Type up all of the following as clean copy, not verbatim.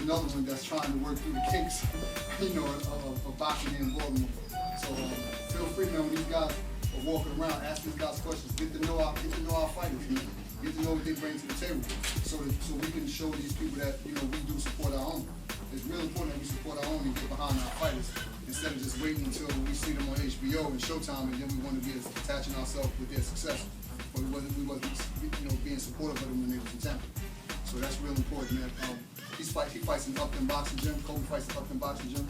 another one that's trying to work through the kinks, you know, of boxing here in Baltimore. So feel free, man, when these guys are walking around, ask these guys questions, get to know our fighters, you know, get to know what they bring to the table, so we can show these people that, you know, we do support our own. It's really important that we support our own and get behind our fighters instead of just waiting until we see them on HBO and Showtime, and then we want to be attaching ourselves with their success. But we wasn't, you know, being supportive of them when they was in Tampa. So that's real important, man. He fights in Upton Boxing Gym. Kobe fights in Upton Boxing Gym.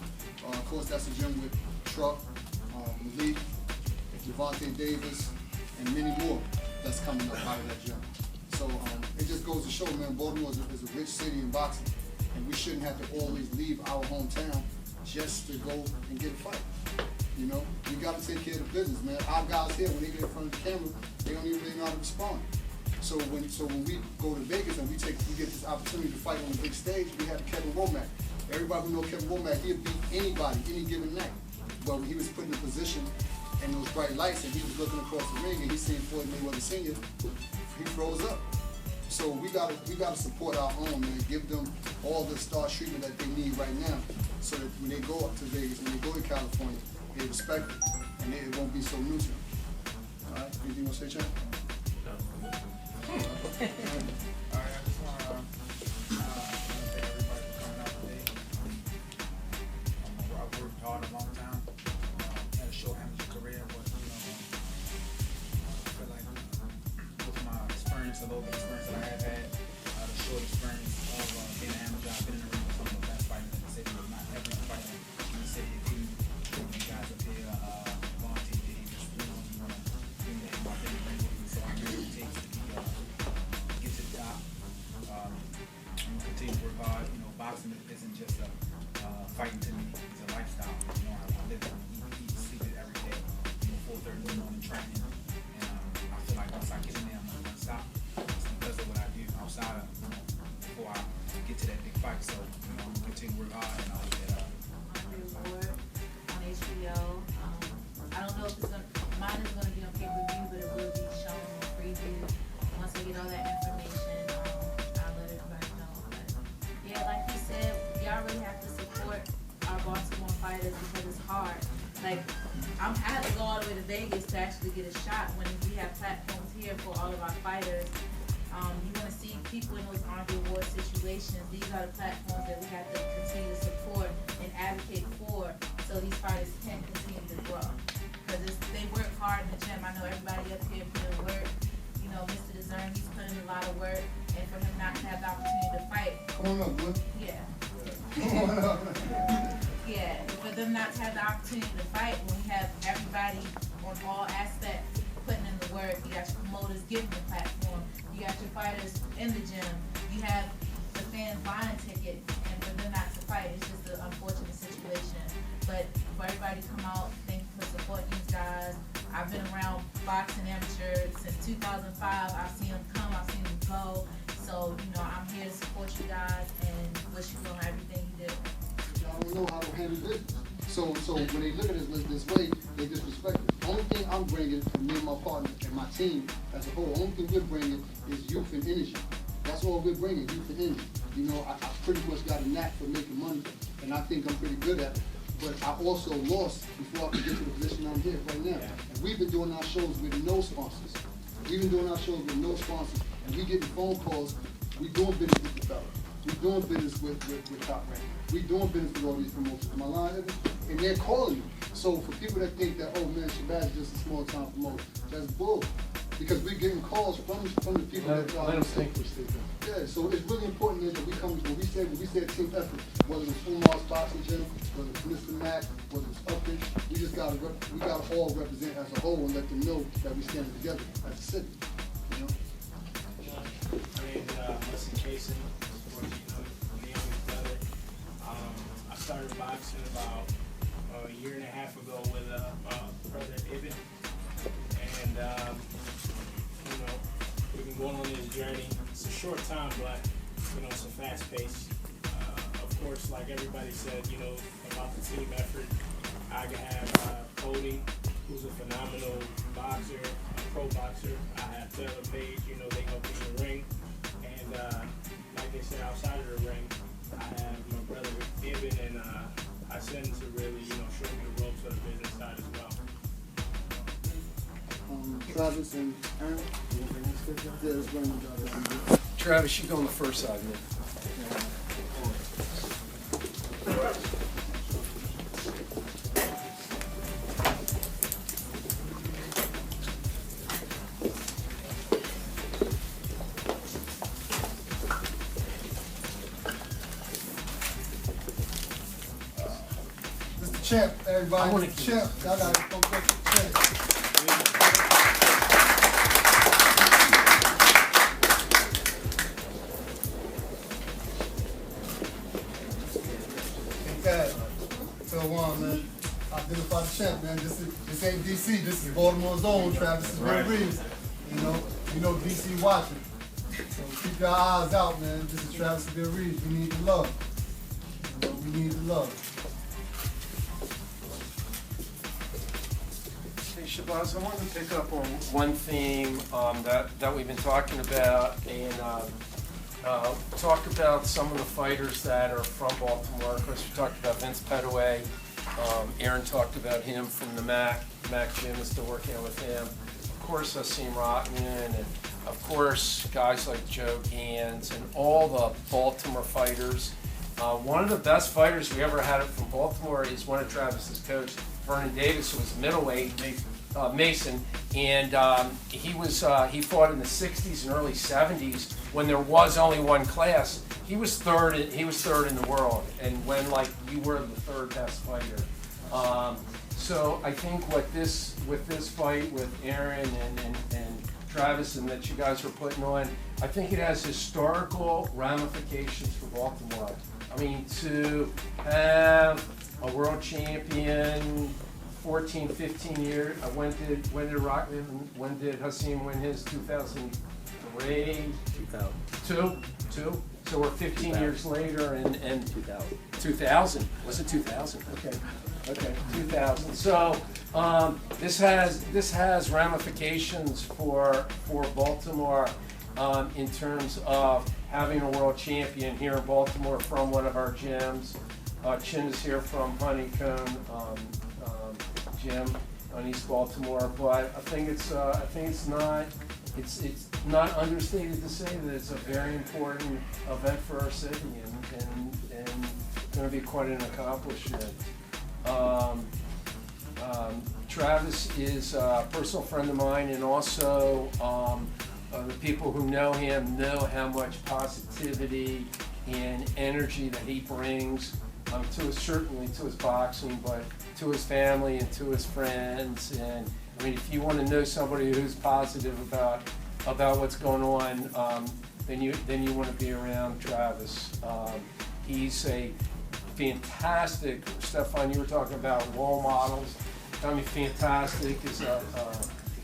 Of course, that's a gym with Truck, Malik, Javante Davis, and many more that's coming up out of that gym. So it just goes to show, man, Baltimore is a rich city in boxing, and we shouldn't have to always leave our hometown just to go and get a fight. You know, we got to take care of the business, man. Our guys here, when they get in front of the camera, they don't even really know how to respond. So when we go to Vegas and we get this opportunity to fight on the big stage, we have Kevin Womack. Everybody who knows Kevin Womack, he'll beat anybody any given night. But when he was put in a position and those bright lights, and he was looking across the ring and he's seeing Floyd Mayweather Sr., he froze up. So we gotta support our own, man. Give them all the star treatment that they need right now, so that when they go up to Vegas, when they go to California, they respect it, and it won't be so new to them. All right, anything you want to say, Chad? No. All right, I just want to thank everybody for coming out today. I've worked hard a long time. Had a short amateur career, but I feel like with my experience, a little bit of experience that I have had, the short experience of being an amateur, I've been in the ring with some of the best fighters in the city, but not every fighter in the city. If you guys up here, on TV, just you want to bring that my thing with you, so I know what it takes to get to the top. I'm gonna continue to work hard. You know, boxing isn't just a fighting to me; it's a lifestyle. You know, I live it, eat, sleep it every day. You know, 4:30 in the morning training, and I feel like once I get in there, I'm not gonna stop. It's because of what I do outside of, you know, before I get to that big fight. So, you know, I'm gonna continue to work hard, and I hope that. On HBO. I don't know if mine is gonna be on pay-per-view, but it will be shown on preview. Once I get all that information, I'll let everybody know. But yeah, like you said, y'all really have to support our Baltimore fighters because it's hard. Like, I had to go all the way to Vegas to actually get a shot when we have platforms here for all of our fighters. You want to see people in those Army Award situations. These are the platforms that we have to continue to support and advocate for, so these fighters can continue to grow. Because they work hard in the gym. I know everybody up here put in work. You know, Mr. Discern, he's putting in a lot of work, and for him not to have the opportunity to fight. Come on up, boy. Yeah. Come on up. Yeah, for them not to have the opportunity to fight when we have everybody on all aspects putting in the work. You got your promoters giving the platform. You got your fighters in the gym. You have the fans buying tickets, and for them not to fight, it's just an unfortunate situation. But for everybody to come out, thank you for supporting these guys. I've been around boxing amateur since 2005. I've seen them come, I've seen them go. So, you know, I'm here to support you guys and wish you on everything you do. Y'all don't know how to handle business. So when they look at it this way, they disrespect it. The only thing I'm bringing from me and my partner and my team as a whole, the only thing we're bringing is youth and energy. That's all we're bringing, youth and energy. You know, I pretty much got a knack for making money, and I think I'm pretty good at it. But I also lost before I could get to the position I'm here right now. And we've been doing our shows with no sponsors. We've been doing our shows with no sponsors, and we getting phone calls. We doing business with the fellas. We doing business with Top Rank. We doing business with all these promotions. Am I lying? And they're calling me. So for people that think that, oh man, Shabazz is just a small time promoter, that's bull. Because we're getting calls from the people Let them think we're stupid. Yeah, so it's really important that we come, when we say team effort, whether it's Umar's Boxing Gym, whether it's Mr. Mac, whether it's Upton, we gotta all represent as a whole and let them know that we stand together as a city. You know? My name is Mushin Cason, of course, you know, me and his brother. I started boxing about a year and a half ago with my brother Ibn, and you know, we've been going on this journey. It's a short time, but you know, it's a fast pace. Of course, like everybody said, you know, about the team effort. I have Cody, who's a phenomenal boxer, a pro boxer. I have Taylor Page, you know, they help me in the ring. And like they said, outside of the ring, I have Travis and Aaron. Yeah, let's bring them down. Travis, you go on the first side, man. Mr. Champ, everybody. I wanna Mr. Champ, y'all gotta come up with the champ. Okay, so on, man. Identify the champ, man. This ain't DC. This is Baltimore's own. Travis is Red Reeves. You know DC watching. So keep your eyes out, man. This is Travis Bill Reeves. We need the love. You know, we need the love. Hey Shabazz, I wanted to pick up on one theme that we've been talking about and talk about some of the fighters that are from Baltimore. Of course, we talked about Vince Featherweight. Aaron talked about him from the Mac Gym is still working out with him. Of course, Hasim Rahman, and of course, guys like Joe Gans and all the Baltimore fighters. One of the best fighters we ever had from Baltimore is one of Travis's coach, Vernon Davis, who was middleweight, Mason, and he fought in the 60s and early 70s when there was only one class. He was third in the world, and when you were the third best fighter. So I think with this fight with Aaron and Travis and that you guys are putting on, I think it has historical ramifications for Baltimore. I mean, to have a world champion 14, 15 years, when did Hasim win his 2003? 2002? So we're 15 years later and 2000. Was it 2000? Okay, 2000. So this has ramifications for Baltimore in terms of having a world champion here in Baltimore from one of our gyms. Chin is here from Honeycomb Gym on East Baltimore, but I think it's not understated to say that it's a very important event for our city and going to be quite an accomplishment. Travis is a personal friend of mine, and also the people who know him know how much positivity and energy that he brings certainly to his boxing, but to his family and to his friends. And I mean, if you want to know somebody who's positive about what's going on, then you want to be around Travis. He's a fantastic, Stephon, you were talking about role models. I mean, fantastic. He's an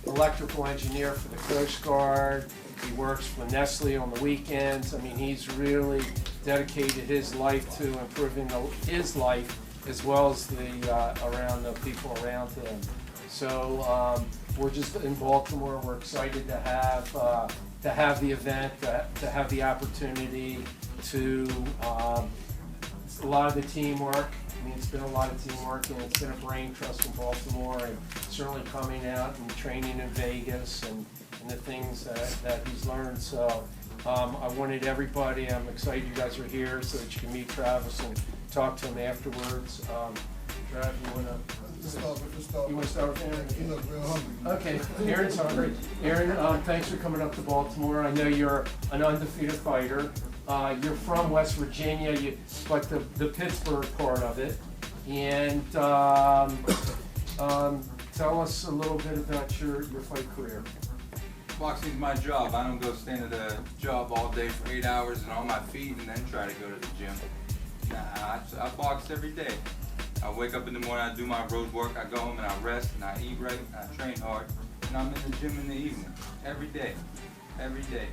electrical engineer for the Coast Guard. He works for Nestle on the weekends. I mean, he's really dedicated his life to improving his life as well as around the people around him. So we're just in Baltimore. We're excited to have the event, to have the opportunity to a lot of the teamwork. I mean, it's been a lot of teamwork, and it's been a brain trust in Baltimore, and certainly coming out and training in Vegas and the things that he's learned. So I wanted everybody, I'm excited you guys are here so that you can meet Travis and talk to him afterwards. Travis, you want to start with Aaron? He look real hungry. Okay, Aaron's hungry. Aaron, thanks for coming up to Baltimore. I know you're an undefeated fighter. You're from West Virginia, but the Pittsburgh part of it. And tell us a little bit about your fight career. Boxing's my job. I don't go stand at a job all day for 8 hours and on my feet and then try to go to the gym. Nah, I box every day. I wake up in the morning, I do my road work, I go home and I rest and I eat right and I train hard. And I'm in the gym in the evening. Every day. Every day.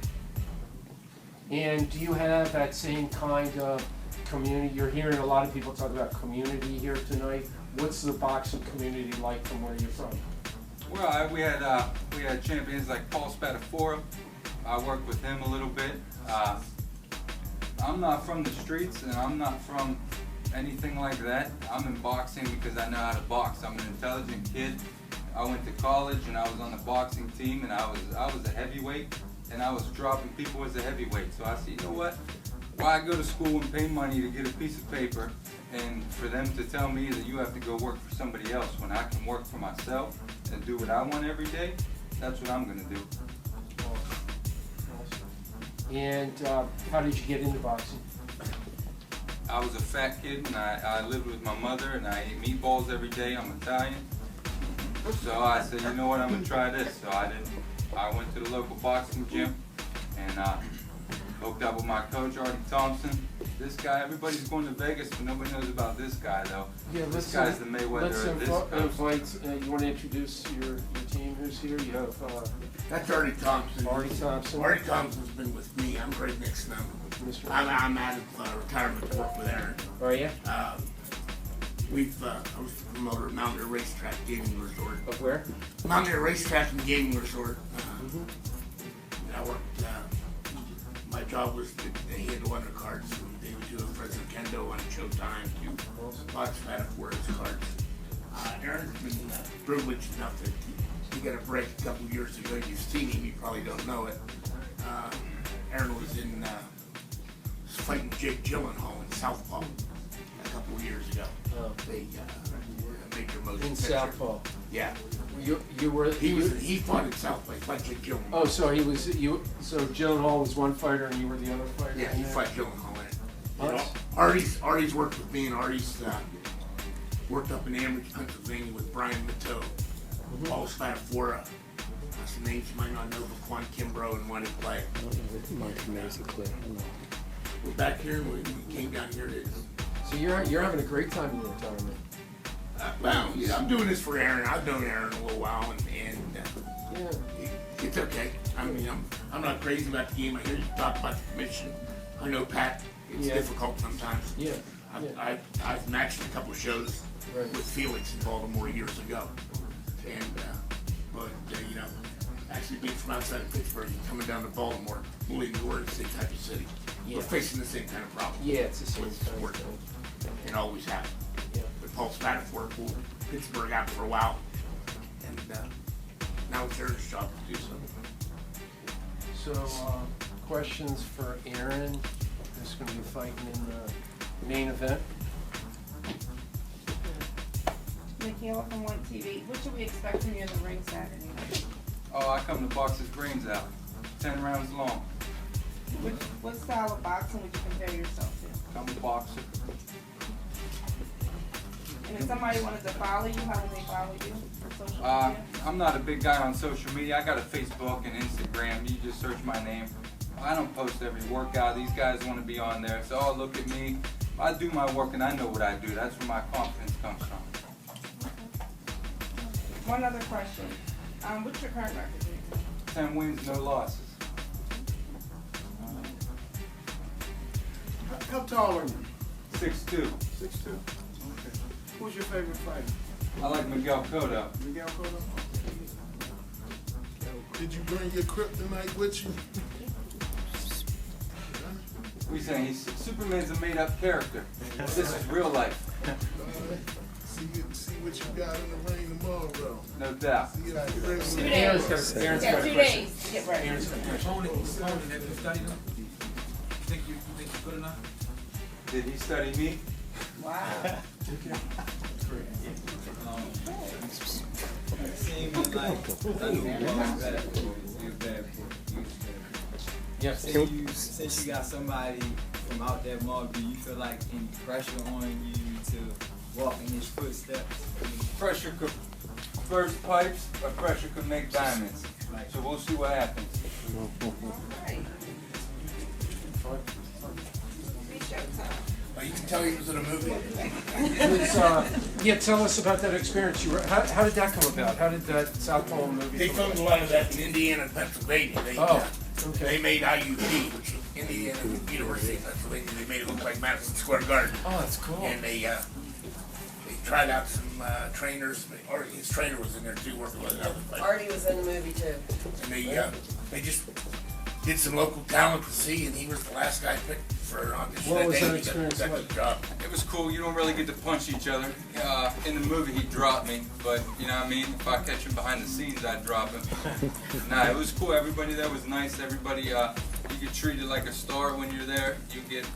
And do you have that same kind of community? You're hearing a lot of people talk about community here tonight. What's the boxing community like from where you're from? Well, we had champions like Paul Spadafora. I worked with him a little bit. I'm not from the streets and I'm not from anything like that. I'm in boxing because I know how to box. I'm an intelligent kid. I went to college and I was on the boxing team, and I was a heavyweight, and I was dropping people as a heavyweight. So I said, you know what? Why go to school and pay money to get a piece of paper, and for them to tell me that you have to go work for somebody else when I can work for myself and do what I want every day? That's what I'm gonna do. And how did you get into boxing? I was a fat kid, and I lived with my mother, and I ate meatballs every day. I'm Italian. So I said, you know what, I'm gonna try this. So I went to the local boxing gym, and hooked up with my coach, Artie Thompson. This guy, everybody's going to Vegas, but nobody knows about this guy, though. Yeah, This guy's the Mayweather of this coast. You want to introduce your team who's here? You have That's Artie Thompson. Artie Thompson. Artie Thompson's been with me. I'm Greg Nixon. I'm out of retirement to work with Aaron. Are you? I was the promoter of Mountaineer Racetrack Gaming Resort. Of where? Mountaineer Racetrack and Gaming Resort. And I worked, my job was to handle undercards from David Jewell, President Kendo on Showtime to Fox Featherweight cards. Aaron's been privileged enough that he got a break a couple of years ago. You've seen him, you probably don't know it. Aaron was in fighting Jake Gyllenhaal in Southpaw a couple of years ago. Oh. They major motion In picture. Southpaw. Yeah, You were. he fought in Southpaw. He fought Jake Gyllenhaal. Oh, so he was you. So Gyllenhaal was one fighter, and you were the other fighter. Yeah, he in there? fought Gyllenhaal in it. You know, Nice. Artie's worked with me, and Artie's worked up in Ambridge, Pennsylvania with Brian Mateau, Paul Spatafora. Some names you might not know, but Quan Kimbrough and one in play. We're back here, and we came down here to. So you're having a great time in your retirement. Well, yeah, I'm doing this for Aaron. I've known Aaron a little while, and Yeah. it's okay. I mean, I'm not crazy about the game. I hear you talk about the commission. I know Pat. It's Yeah. difficult sometimes. Yeah. I've matched a couple shows Right. with Felix in Baltimore years ago, and but you know, actually being from outside of Pittsburgh and coming down to Baltimore, believe me, we're in the same type of city. Yeah. We're facing the same kind of problem. Yeah, it's the same with kind of sport, thing. and always have. Yeah. But Paul Spatafora pulled Pittsburgh out for a while, and now it's Aaron's job to do so. So, questions for Aaron, who's going to be fighting in the main event. McCalla from One TV. What should we expect from you in the ring Saturday night? Oh, I come to box his brains out. 10 rounds long. What style of boxing would you compare yourself to? I'm a boxer. And if somebody wanted to follow you, how would they follow you on social media? I'm not a big guy on social media. I got a Facebook and Instagram. You just search my name. I don't post every workout. These guys want to be on there. So, oh, look at me. I do my work and I know what I do. That's where my confidence comes from. One other question. What's your current record? 10 wins, no losses. How tall are you? 6'2". 6'2". Okay. Who's your favorite fighter? I like Miguel Cotto. Miguel Cotto? Did you bring your kryptonite with you? We saying Superman's a made-up character. This is real life. See what you got in the ring tomorrow. No doubt. See it out the ring. 2 days. Aaron's got a Yeah, 2 question. days to get ready. Aaron's opponent, have you studied him? You think you're good enough? Did he study me? Wow. Yes. Since you got somebody from out that mob, do you feel like any pressure on you to walk in his footsteps? Pressure could burst pipes, or pressure could make diamonds. So we'll see what happens. Well, you can tell he was in a movie. Yeah, tell us about that experience. How did that come about? How did that Southpaw movie They come filmed a about? lot of that in Indiana and Pennsylvania. They Okay. made IUP, which is Indiana University of Pennsylvania. They made it look like Madison Square Garden. Oh, that's cool. And they tried out some trainers. Or his trainer was in there too, working with another fighter. Artie was in the movie too. And they just did some local talent to see, and he was the last guy picked for audition. What was day. that He experience got like? the job. It was cool. You don't really get to punch each other. In the movie, he dropped me, but you know what I mean? If I catch him behind the scenes, I'd drop him. Nah, it was cool. Everybody there was nice. Everybody, you get treated like a star when you're there. You get...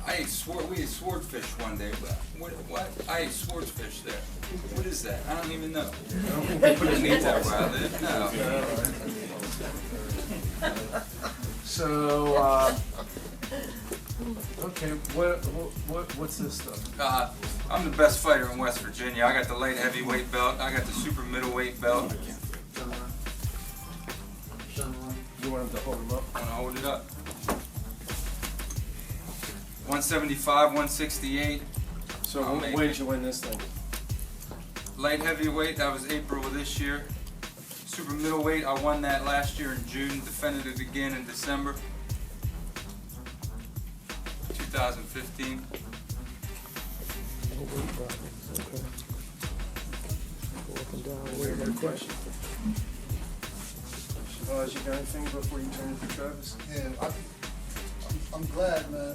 we ate swordfish one day. What? I ate swordfish there. What is that? I don't even know. I didn't eat that where I live. No. So, okay, what's this stuff? I'm the best fighter in West Virginia. I got the light heavyweight belt. I got the super middleweight belt. You want him to hold him up? I'm gonna hold it up. 175, 168. So I'll when make did it. you win this thing? Light heavyweight, that was April of this year. Super middleweight, I won that last year in June, defended it again in December 2015. Wait, got a question? Shabazz, you got anything before you turn it to Travis? Yeah, I'm glad, man.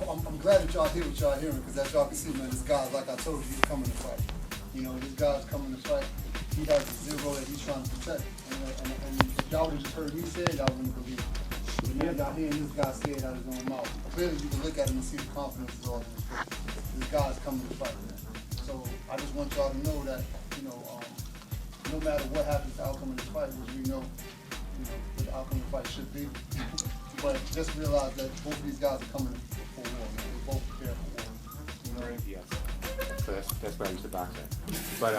I'm glad that y'all hear what y'all hearing, because as y'all can see, man, this guy's, like I told you, he's coming to fight. You know, this guy's coming to fight. He has a zero that he's trying to protect. And if y'all would have just heard me say it, y'all wouldn't believe it. But now y'all hearing this guy say it out of his own mouth. Clearly, you can look at him and see the confidence is all in his face. This guy's coming to fight, man. So I just want y'all to know that, you know, no matter what happens, the outcome of this fight, which we know, what the outcome of the fight should be. But just realize that both of these guys are coming for war, man. They're both prepared for war. You know? Yes. So that's where I used to box at. But I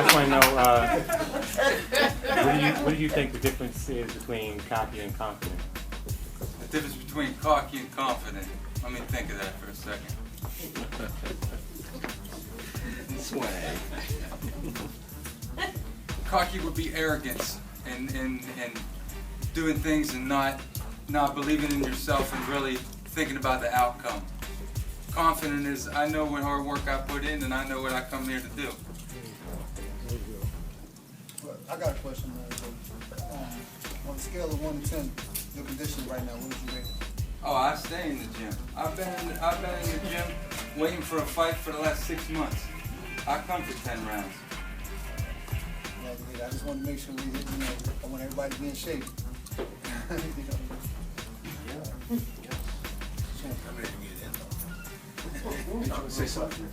just want to know, what do you think the difference is between cocky and confident? The difference between cocky and confident. Let me think of that for a second. Swag. Cocky would be arrogance and doing things and not believing in yourself and really thinking about the outcome. Confident is, I know what hard work I put in and I know what I come here to do. But I got a question, man. So, on a scale of 1 to 10, your condition right now, what would you rate it? Oh, I stay in the gym. I've been in the gym waiting for a fight for the last 6 months. I come for 10 rounds. Yeah, I just want to make sure we hit, you know, I want everybody to be in shape. You know? Say something.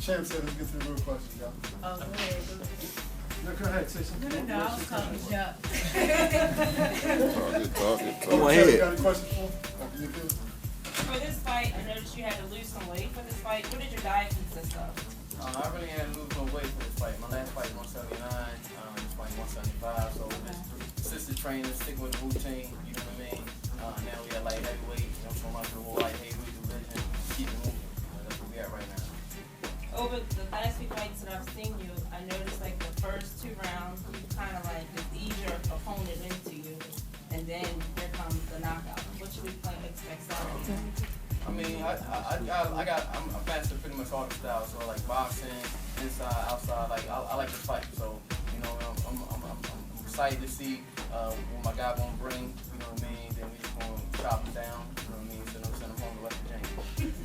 Champ said, let's get to the real question, y'all. Oh, go ahead. No, go ahead, say something. No, I was calling Chuck. Go ahead. You got any questions for him? You good? For this fight, I noticed you had to lose some weight for this fight. What did your diet consist of? I really had to lose no weight for this fight. My last fight was 179, this fight 175. So consistent training, sticking with the routine, you know what I mean? Now we got light heavyweight, you know, so much of the whole light heavyweight division, keep it moving. That's where we at right now. Over the last few fights that I've seen you, I noticed like the first 2 rounds, you kind of like just ease your opponent into you, and then there comes the knockout. What should we expect Saturday? I mean, I'm faster pretty much all the styles. So like boxing, inside, outside. Like I like to fight. So you know, I'm excited to see what my guy gonna bring. You know what I mean? Then we just gonna chop him down. You know what I mean? Send him home to West Virginia.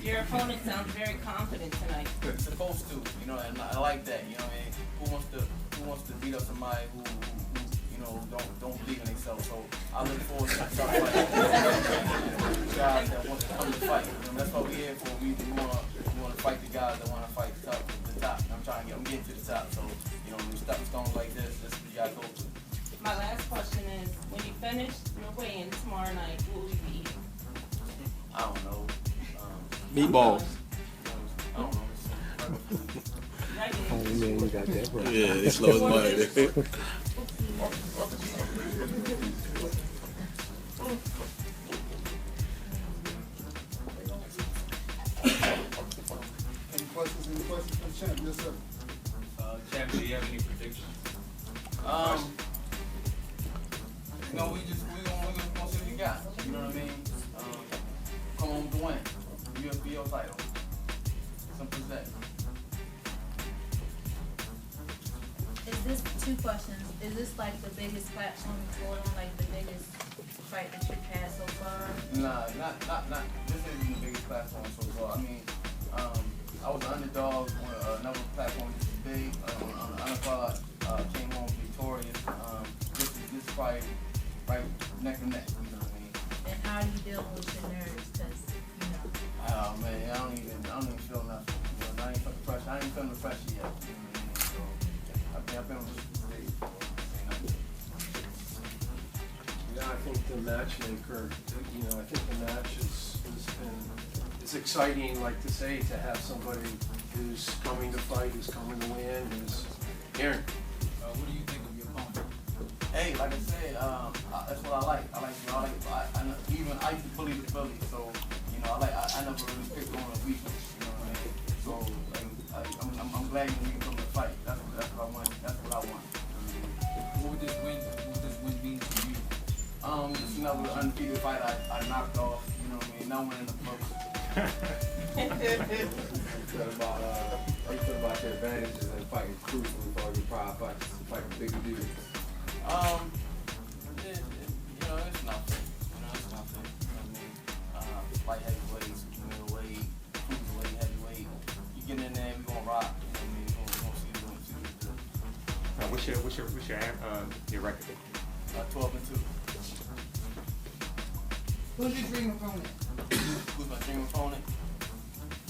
Your opponent sounds very confident tonight. It's supposed to, you know, and I like that. You know what I mean? Who wants to beat up somebody who you know don't believe in themselves? So I look forward to something like guys that want to come to fight. You know, that's what we're here for. We want to fight the guys that want to fight the top. I'm getting to the top. So you know, when we stepping stones like this is what you got to go to. My last question is, when you finish your weigh-in tomorrow night, what will you be eating? I don't know. Meatballs. I don't know. Right there. Man, you got that, bro. Yeah, they slow as money. Any questions for the champ? Yes, sir. Champ, do you have any predictions? You know, we gonna see what you got. You know what I mean? Come home to win. USBO title. Simple as that. Is this, two questions, is this like the biggest platform in Florida, like the biggest fight that you've had so far? Nah, not, this isn't the biggest platform so far. I mean, I was an underdog on another platform this is big, on the undercard, came home victorious. This fight, right neck and neck, you know what I mean? And how are you dealing with your nerves, cause, you know. Oh man, I don't even feel nothing. You know, I ain't feeling the pressure. I ain't feeling the pressure yet. You know what I mean? So, I've been on this stage. Yeah, I think the matchmaker, you know, I think the match has been, it's exciting, like to say, to have somebody who's coming to fight, who's coming to win, who's, Aaron. What do you think of your opponent? Hey, like I said, that's what I like. Even I used to bully the Philly, so you know, I never really picked on a weakness. You know what I mean? So like, I'm glad you come to fight. That's what I want. That's what I want. What would this win mean to you? Just another undefeated fight I knocked off. You know what I mean? No one in the first. How you feel about your advantages in fighting crucial with all your prior fights, fighting bigger dudes? You know, it's nothing. You know, it's nothing. You know what I mean? Light heavyweight, middleweight, cruiserweight, heavyweight. You get in there, we gonna rock. You know what I mean? We gonna see What's your record? 12-2. Who's your dream opponent? Who's my dream opponent?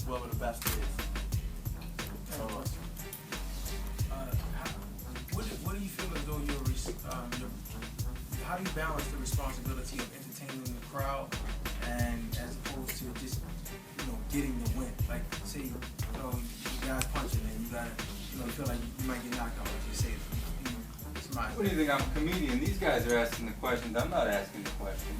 Whoever the best is. What do you feel as though how do you balance the responsibility of entertaining the crowd and as opposed to just, you know, getting the win? Like, say, you know, you guys punching and you gotta, you know, you feel like you might get knocked out, like you say, smile. What do you think? I'm a comedian. These guys are asking the questions. I'm not asking the questions.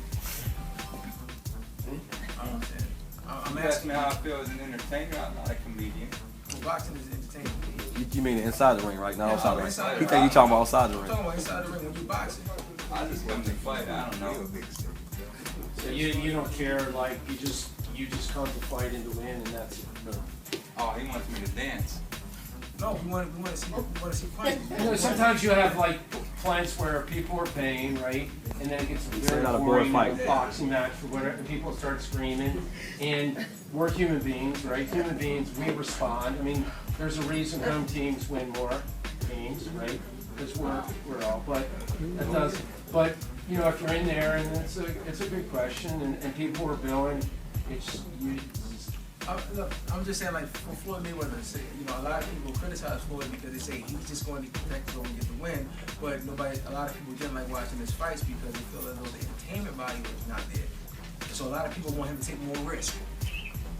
I'm you ask me how I feel as an entertainer. I'm not a comedian. Well, boxing is entertainment. You mean inside the ring right now? Yeah, Outside the inside ring. the He ring. think you talking about outside the I'm ring. talking about inside the ring when you boxing. I just come to fight. I don't know. So you don't care, like, you just come to fight and to win, and that's it. No. Oh, he wants me to dance. No, we want to see fights. You know, sometimes you have like plants where people are paying, right? And then it gets very not a boring, board you know, fight. boxing match or whatever, and people start screaming. And we're human beings, right? Human beings, we respond. I mean, there's a reason home teams win more games, right? Because we're all, but that does. But you know, if you're in there, and it's a good question, and people are billing, it's you. Look, I'm just saying, like, for Floyd Mayweather, say, you know, a lot of people criticize Floyd because they say he's just going to protect him and get the win, but a lot of people didn't like watching his fights because they feel as though the entertainment value was not there. So a lot of people want him to take more risk.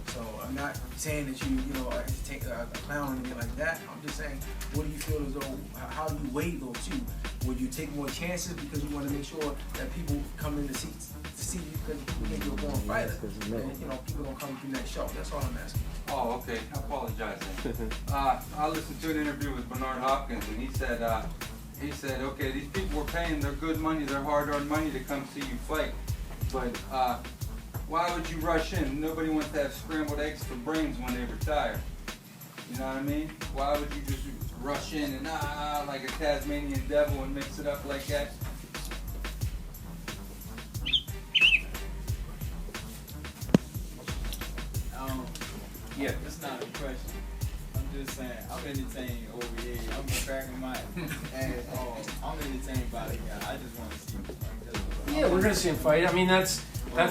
So I'm not saying that you know, take a clown or anything like that. I'm just saying, what do you feel as though, how do you weigh those two? Would you take more chances because you want to make sure that people come in to see you because people think you're a born fighter? And, you know, people don't come through that show. That's all I'm asking. Oh, okay. I apologize then. I listened to an interview with Bernard Hopkins, and he said, okay, these people were paying their good money, their hard-earned money to come see you fight, but why would you rush in? Nobody wants to have scrambled eggs for brains when they retire. You know what I mean? Why would you just rush in and like a Tasmanian devil and mix it up like that? Yeah, that's not a question. I'm just saying, I'm entertained over here. I'm cracking my ass off. I'm entertained by the guy. I just want to see him. Yeah, we're gonna see him fight. I mean, that's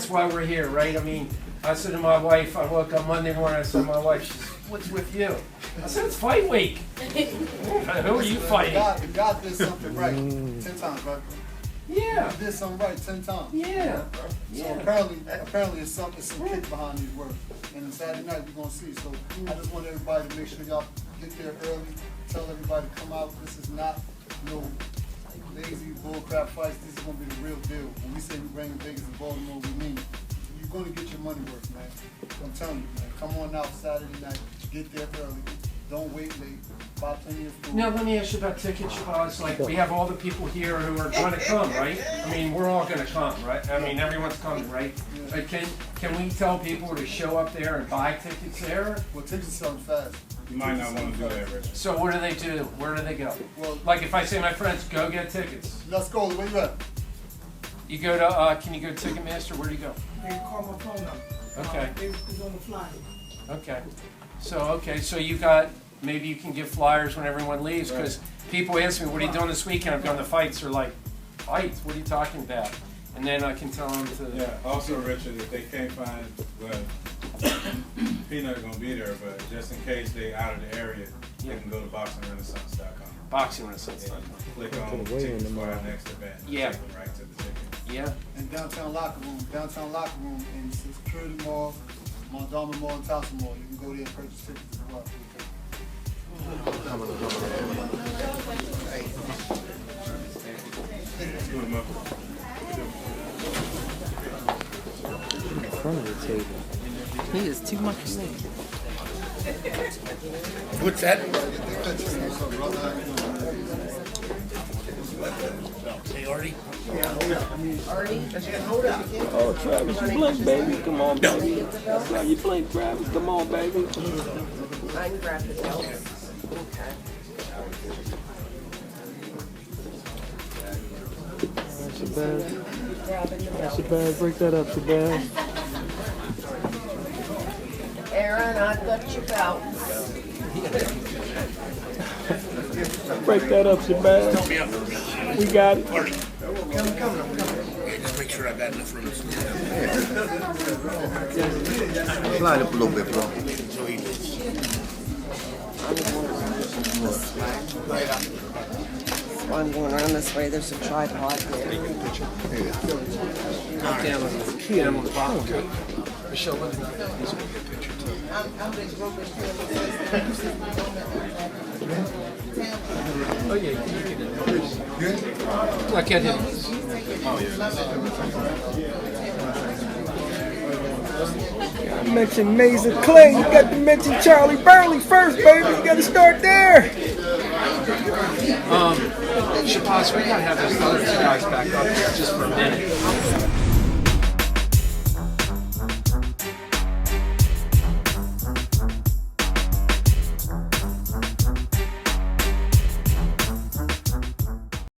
why we're here, right? I mean, I said to my wife, I woke up Monday morning, I said to my wife, she's, what's with you? I said, it's fight week. Who are you fighting? God did something right 10 times, right? Yeah. He did something right 10 times. Yeah. So apparently it's some kick behind these words. And Saturday night we're gonna see. So I just want everybody to make sure y'all get there early. Tell everybody to come out. This is not no lazy bullcrap fights. This is gonna be the real deal. When we say we bring the biggest in Baltimore, we mean it. You're gonna get your money worth, man. I'm telling you, man. Come on out Saturday night. Get there early. Don't wait late. Buy plenty of food. Now let me ask you about tickets, Shabazz. Like, we have all the people here who are gonna come, right? I mean, we're all gonna come, right? I mean, everyone's coming, right? But can we tell people to show up there and buy tickets there? Well, tickets are selling fast. You might not want to do that, Richard. So what do they do? Where do they go? Well, Like if I say my friends, go get tickets. let's go. Where you at? You go to, can you go to Ticketmaster? Where do you go? They call my phone number. Okay. It's on the flyer. Okay. So you got, maybe you can give flyers when everyone leaves, because people ask me, what are you doing this weekend? I'm going to fights. They're like, fights? What are you talking about? And then I can tell them to. Yeah, also, Richard, if they can't find, well, Peanut gonna be there, but just in case they out of the area, they can go to boxingrenaissance.com. BoxingRenaissance.com. Click on tickets for our next event. Yeah. Take them right to the ticket. Yeah. And downtown locker room in Security Mall, Montgomery Mall, and Towson Mall. You can go there and purchase tickets as well. In front of the table. He is too much for me. What's that? Hey, Artie. Oh, Travis, you blink, baby. Come on, baby. No, you blink, Travis. Come on, baby. I can grab the belt. Okay. Shabazz. Grabbing the belt. Shabazz, break that up, Shabazz. Aaron, I've got your belt. Break that up, Shabazz. Help me out. We got it. Artie. Come. Yeah, just make sure I got enough room. Slide up a little bit, bro. I'm going around this way. There's a tripod there. Down on the bottom. Michelle, let me know. I'm just roping Oh, yeah, you can get it. I can't hit it. I mentioned Mason Clay. You got to mention Charlie Burley first, baby. You got to start there. Shabazz, we gotta have those other two guys back up here just for a minute.